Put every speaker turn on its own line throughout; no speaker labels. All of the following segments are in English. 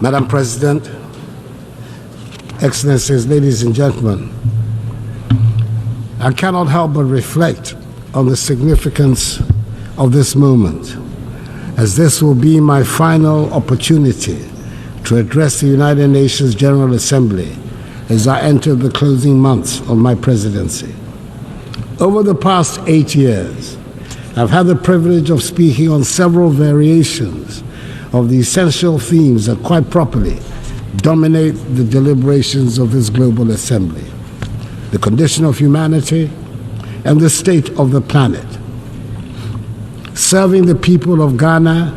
Madam President, Excellencies, ladies and gentlemen, I cannot help but reflect on the significance of this moment, as this will be my final opportunity to address the United Nations General Assembly as I enter the closing months of my presidency. Over the past 8 years, I've had the privilege of speaking on several variations of the essential themes that quite properly dominate the deliberations of this global assembly: the condition of humanity and the state of the planet. Serving the people of Ghana,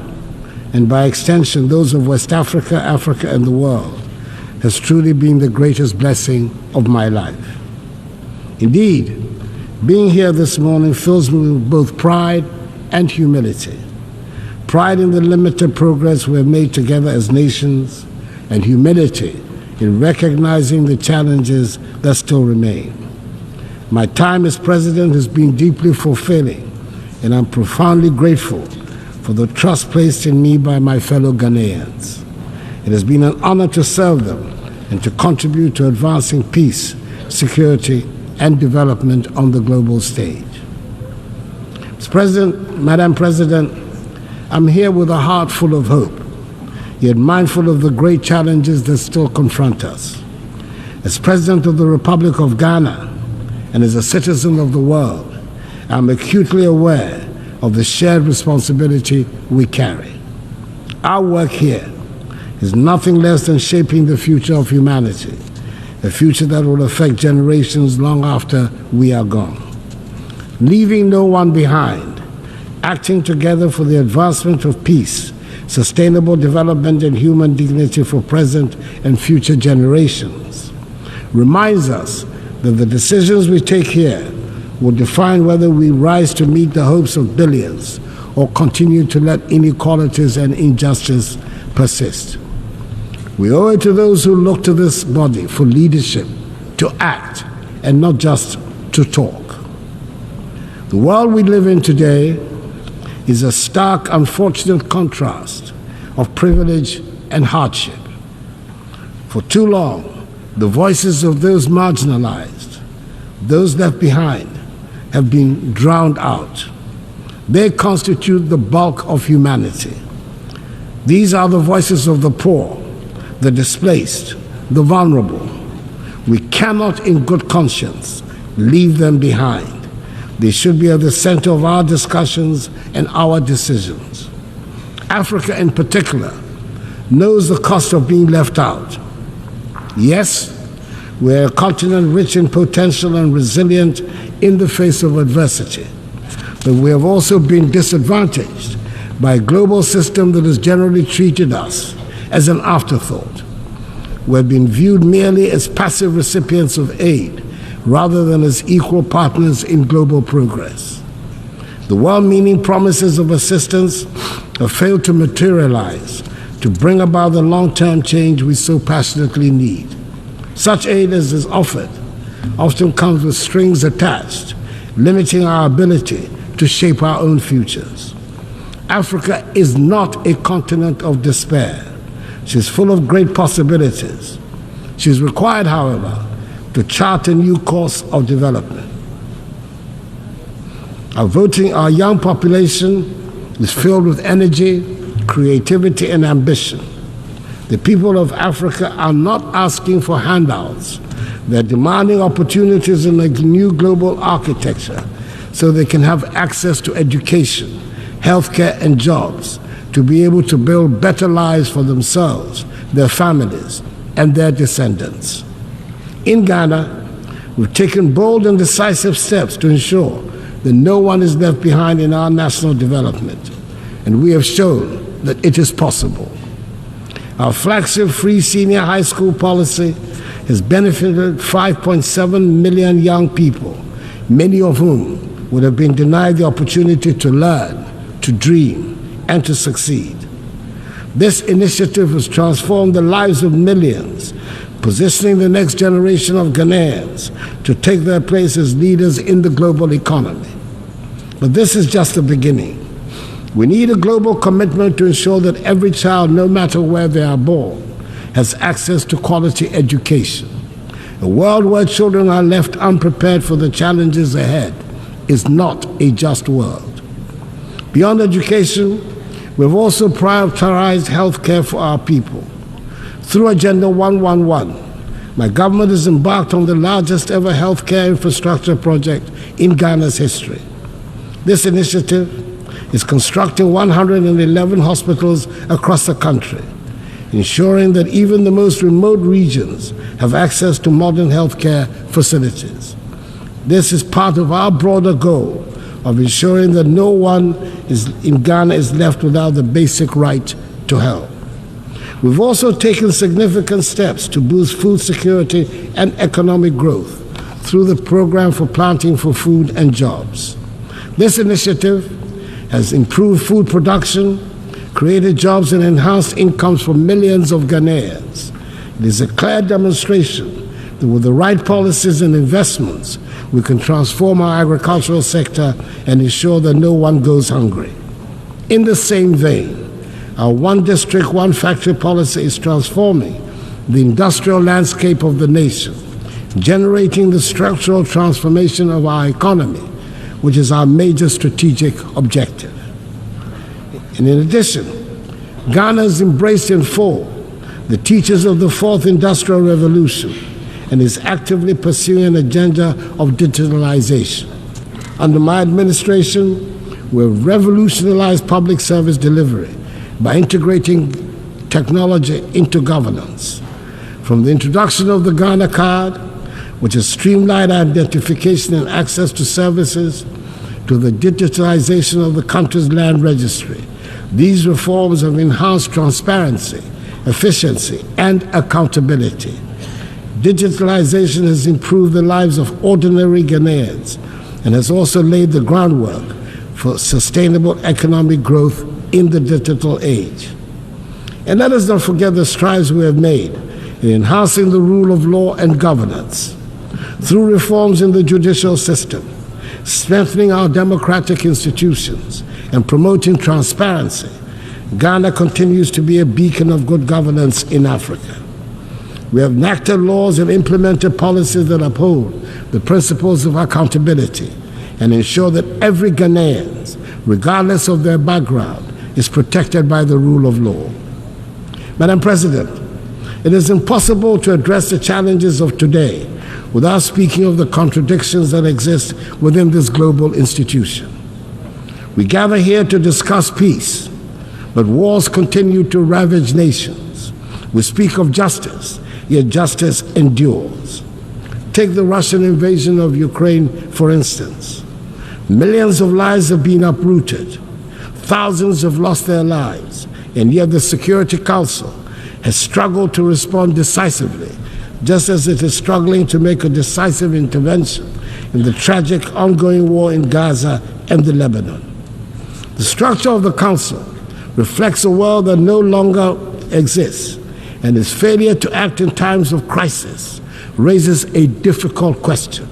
and by extension those of West Africa, Africa, and the world, has truly been the greatest blessing of my life. Indeed, being here this morning fills me with both pride and humility. Pride in the limited progress we have made together as nations, and humility in recognizing the challenges that still remain. My time as president has been deeply fulfilling, and I'm profoundly grateful for the trust placed in me by my fellow Ghanaians. It has been an honor to serve them and to contribute to advancing peace, security, and development on the global stage. Mr. President, Madam President, I'm here with a heart full of hope, yet mindful of the great challenges that still confront us. As President of the Republic of Ghana and as a citizen of the world, I'm acutely aware of the shared responsibility we carry. Our work here is nothing less than shaping the future of humanity, a future that will affect generations long after we are gone. Leaving no one behind, acting together for the advancement of peace, sustainable development, and human dignity for present and future generations, reminds us that the decisions we take here will define whether we rise to meet the hopes of billions or continue to let inequalities and injustice persist. We owe it to those who look to this body for leadership to act and not just to talk. The world we live in today is a stark, unfortunate contrast of privilege and hardship. For too long, the voices of those marginalized, those left behind, have been drowned out. They constitute the bulk of humanity. These are the voices of the poor, the displaced, the vulnerable. We cannot in good conscience leave them behind. They should be at the center of our discussions and our decisions. Africa in particular knows the cost of being left out. Yes, we're a continent rich in potential and resilient in the face of adversity, but we have also been disadvantaged by a global system that has generally treated us as an afterthought. We've been viewed merely as passive recipients of aid rather than as equal partners in global progress. The well-meaning promises of assistance have failed to materialize to bring about the long-term change we so passionately need. Such aid as is offered often comes with strings attached, limiting our ability to shape our own futures. Africa is not a continent of despair. She's full of great possibilities. She's required, however, to chart a new course of development. Our young population is filled with energy, creativity, and ambition. The people of Africa are not asking for handouts. They're demanding opportunities in a new global architecture so they can have access to education, healthcare, and jobs to be able to build better lives for themselves, their families, and their descendants. In Ghana, we've taken bold and decisive steps to ensure that no one is left behind in our national development, and we have shown that it is possible. Our flagship free senior high school policy has benefited 5.7 million young people, many of whom would have been denied the opportunity to learn, to dream, and to succeed. This initiative has transformed the lives of millions, positioning the next generation of Ghanaians to take their place as leaders in the global economy. But this is just the beginning. We need a global commitment to ensure that every child, no matter where they are born, has access to quality education. A world where children are left unprepared for the challenges ahead is not a just world. Beyond education, we've also prioritized health care for our people. Through Agenda 111, my government has embarked on the largest ever healthcare infrastructure project in Ghana's history. This initiative is constructing 111 hospitals across the country, ensuring that even the most remote regions have access to modern healthcare facilities. This is part of our broader goal of ensuring that no one in Ghana is left without the basic right to health. We've also taken significant steps to boost food security and economic growth through the Program for Planting for Food and Jobs. This initiative has improved food production, created jobs, and enhanced incomes for millions of Ghanaians. It is a clear demonstration that with the right policies and investments, we can transform our agricultural sector and ensure that no one goes hungry. In the same vein, our one district, one factory policy is transforming the industrial landscape of the nation, generating the structural transformation of our economy, which is our major strategic objective. And in addition, Ghana has embraced in full the teachings of the Fourth Industrial Revolution and is actively pursuing an agenda of digitalization. Under my administration, we've revolutionized public service delivery by integrating technology into governance. From the introduction of the Ghana Card, which has streamlined identification and access to services, to the digitalization of the country's land registry, these reforms have enhanced transparency, efficiency, and accountability. Digitalization has improved the lives of ordinary Ghanaians and has also laid the groundwork for sustainable economic growth in the digital age. And let us not forget the strides we have made in enhancing the rule of law and governance. Through reforms in the judicial system, strengthening our democratic institutions, and promoting transparency, Ghana continues to be a beacon of good governance in Africa. We have enacted laws and implemented policies that uphold the principles of accountability and ensure that every Ghanaian, regardless of their background, is protected by the rule of law. Madam President, it is impossible to address the challenges of today without speaking of the contradictions that exist within this global institution. We gather here to discuss peace, but wars continue to ravage nations. We speak of justice, yet justice endures. Take the Russian invasion of Ukraine, for instance. Millions of lives have been uprooted. Thousands have lost their lives, and yet the Security Council has struggled to respond decisively, just as it is struggling to make a decisive intervention in the tragic ongoing war in Gaza and the Lebanon. The structure of the Council reflects a world that no longer exists, and its failure to act in times of crisis raises a difficult question.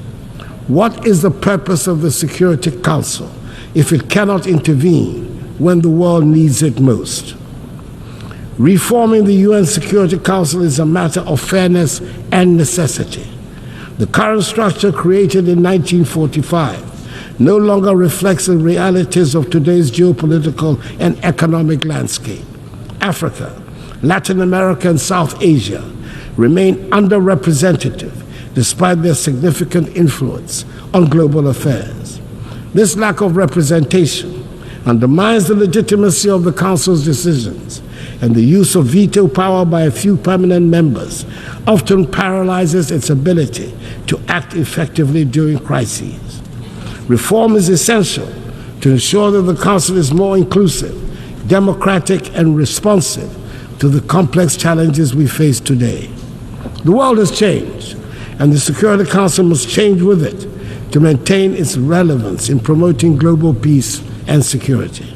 What is the purpose of the Security Council if it cannot intervene when the world needs it most? Reforming the UN Security Council is a matter of fairness and necessity. The current structure, created in 1945, no longer reflects the realities of today's geopolitical and economic landscape. Africa, Latin America, and South Asia remain underrepresented despite their significant influence on global affairs. This lack of representation undermines the legitimacy of the Council's decisions, and the use of veto power by a few permanent members often paralyzes its ability to act effectively during crises. Reform is essential to ensure that the Council is more inclusive, democratic, and responsive to the complex challenges we face today. The world has changed, and the Security Council must change with it to maintain its relevance in promoting global peace and security.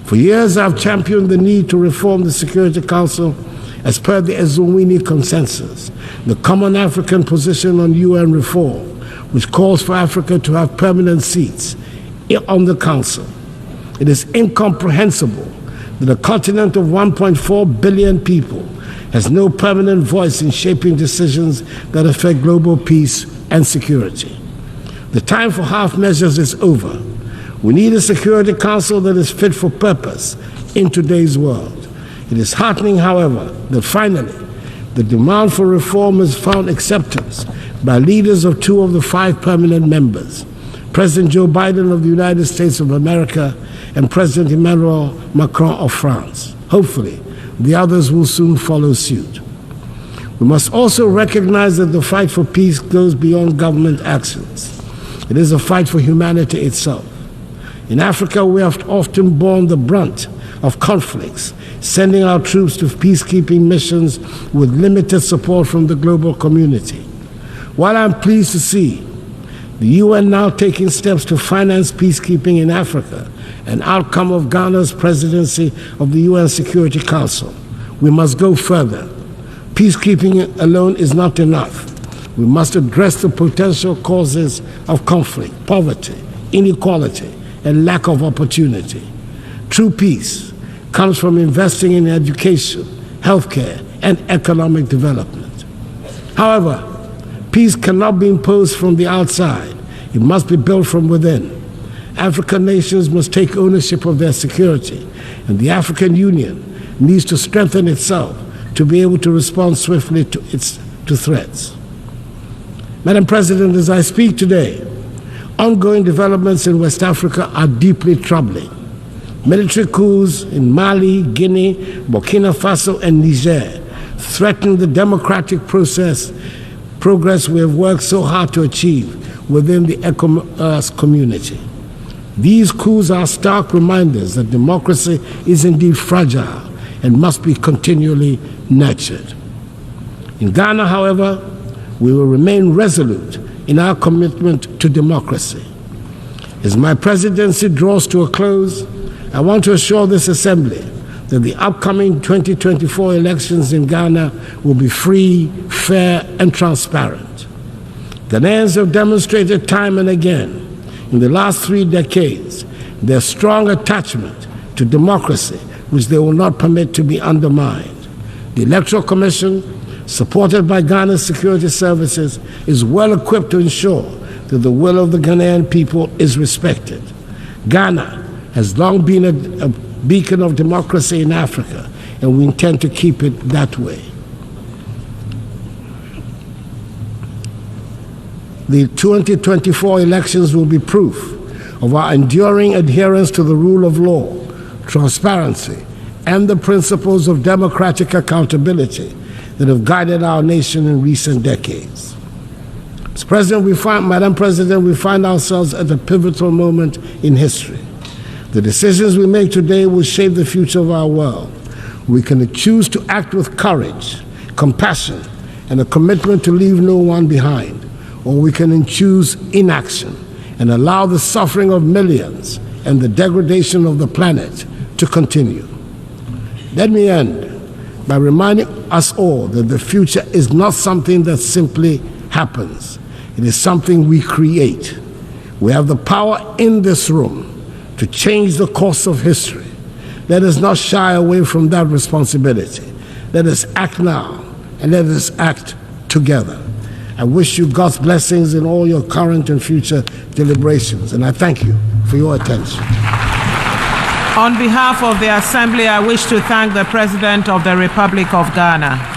For years, I've championed the need to reform the Security Council as per the Ezulwini Consensus, the common African position on UN reform, which calls for Africa to have permanent seats on the Council. It is incomprehensible that a continent of 1.4 billion people has no permanent voice in shaping decisions that affect global peace and security. The time for half measures is over. We need a Security Council that is fit for purpose in today's world. It is heartening, however, that finally the demand for reform has found acceptance by leaders of 2 of the 5 permanent members, President Joe Biden of the United States of America and President Emmanuel Macron of France. Hopefully, the others will soon follow suit. We must also recognize that the fight for peace goes beyond government actions. It is a fight for humanity itself. In Africa, we have often borne the brunt of conflicts, sending our troops to peacekeeping missions with limited support from the global community. While I'm pleased to see the UN now taking steps to finance peacekeeping in Africa, an outcome of Ghana's presidency of the UN Security Council, we must go further. Peacekeeping alone is not enough. We must address the potential causes of conflict, poverty, inequality, and lack of opportunity. True peace comes from investing in education, healthcare, and economic development. However, peace cannot be imposed from the outside. It must be built from within. African nations must take ownership of their security, and the African Union needs to strengthen itself to be able to respond swiftly to threats. Madam President, as I speak today, ongoing developments in West Africa are deeply troubling. Military coups in Mali, Guinea, Burkina Faso, and Niger threaten the democratic progress we have worked so hard to achieve within the ECOWAS community. These coups are stark reminders that democracy is indeed fragile and must be continually nurtured. In Ghana, however, we will remain resolute in our commitment to democracy. As my presidency draws to a close, I want to assure this Assembly that the upcoming 2024 elections in Ghana will be free, fair, and transparent. Ghanaians have demonstrated time and again in the last 3 decades their strong attachment to democracy, which they will not permit to be undermined. The Electoral Commission, supported by Ghana's security services, is well equipped to ensure that the will of the Ghanaian people is respected. Ghana has long been a beacon of democracy in Africa, and we intend to keep it that way. The 2024 elections will be proof of our enduring adherence to the rule of law, transparency, and the principles of democratic accountability that have guided our nation in recent decades. Madam President, we find ourselves at a pivotal moment in history. The decisions we make today will shape the future of our world. We can choose to act with courage, compassion, and a commitment to leave no one behind, or we can choose inaction and allow the suffering of millions and the degradation of the planet to continue. Let me end by reminding us all that the future is not something that simply happens. It is something we create. We have the power in this room to change the course of history. Let us not shy away from that responsibility. Let us act now, and let us act together. I wish you God's blessings in all your current and future deliberations, and I thank you for your attention.
On behalf of the Assembly, I wish to thank the President of the Republic of Ghana.